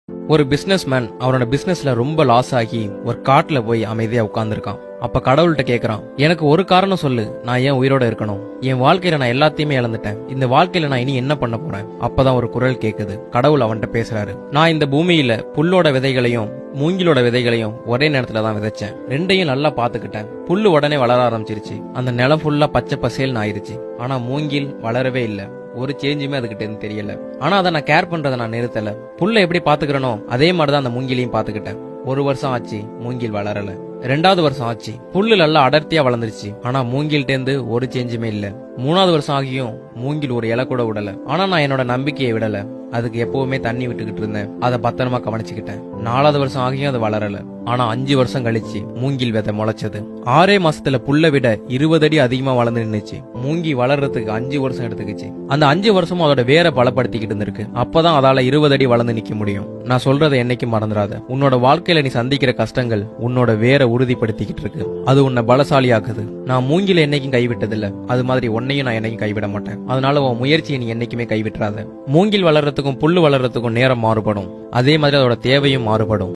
ஒரு பிசினஸ்மேன் அவனோட பிசினஸ்ல ரொம்ப லாஸ் ஆகி ஒரு காட்டுல போய் அமைதியா உட்கார்ந்துருக்கான். அப்ப கடவுள்கிட்ட கேக்குறான், எனக்கு ஒரு காரணம் சொல்லு, நான் ஏன் உயிரோட இருக்கணும்? என் வாழ்க்கையில நான் எல்லாத்தையுமே இழந்துட்டேன். இந்த வாழ்க்கையில நான் இனி என்ன பண்ண போறேன்? அப்பதான் ஒரு குரல் கேக்குது. கடவுள் அவன்கிட்ட பேசுறாரு, நான் இந்த பூமியில புல்லோட விதைகளையும் மூங்கிலோட விதைகளையும் ஒரே நேரத்துல தான் விதைச்சேன். ரெண்டையும் நல்லா பாத்துக்கிட்டேன். புல்லு உடனே வளர ஆரம்பிச்சிருச்சு. அந்த நிலம் ஃபுல்லா பச்சை பசேல்னு ஆயிருச்சு. ஆனா மூங்கில் வளரவே இல்ல. ஒரு சேஞ்சுமே அதுகிட்ட இருந்து தெரியல. ஆனா அதை நான் கேர் பண்றதை நான் நிறுத்தல. புல்ல எப்படி பாத்துக்கிறனோ அதே மாதிரிதான் அந்த மூங்கிலையும் பாத்துக்கிட்டேன். ஒரு வருஷம் ஆச்சு, மூங்கில் வளரல. 2வது வருஷம் ஆச்சு, புல்லு நல்லா அடர்த்தியா வளர்ந்துருச்சு. ஆனா மூங்கில்ட்ட இருந்து ஒரு சேஞ்சுமே இல்ல. 3வது வருஷம் ஆகியும் மூங்கில் ஒரு இலை கூட விடல. ஆனா நான் என்னோட நம்பிக்கையை விடல. அதுக்கு எப்பவுமே தண்ணி விட்டுக்கிட்டு இருந்தேன். அதை பத்திரமா கவனிச்சுக்கிட்டேன். 4வது வருஷம் ஆகியும் அது வளரல. ஆனா 5 வருஷம் கழிச்சு மூங்கில் விதை முளைச்சது. 6 மாசத்துல புல்ல விட 20 அடி அதிகமா வளர்ந்து நின்னுச்சு. மூங்கி வளர்றதுக்கு 5 வருஷம் எடுத்துக்கிச்சு. அந்த 5 வருஷமும் அதோட வேரை பலப்படுத்திக்கிட்டு இருந்திருக்கு. அப்பதான் அதால 20 அடி வளர்ந்து நிக்க முடியும். நான் சொல்றதை என்னைக்கும் மறந்துடாத. உன்னோட வாழ்க்கையில நீ சந்திக்கிற கஷ்டங்கள் உன்னோட வேரை உறுதிப்படுத்திக்கிட்டு இருக்கு. அது உன்னை பலசாலியாக்குது. நான் மூங்கில என்னைக்கும் கைவிட்டதில்ல. அது மாதிரி உன்னையும் நான் என்னைக்கும் கைவிட மாட்டேன். அதனால உன் முயற்சியை நீ என்னைக்குமே கைவிட்டுறாத. மூங்கில் வளர்றதுக்கும் புல்லு வளர்றதுக்கும் நேரம் மாறுபடும். அதே மாதிரி அதோட தேவையும் மாறுபடும்.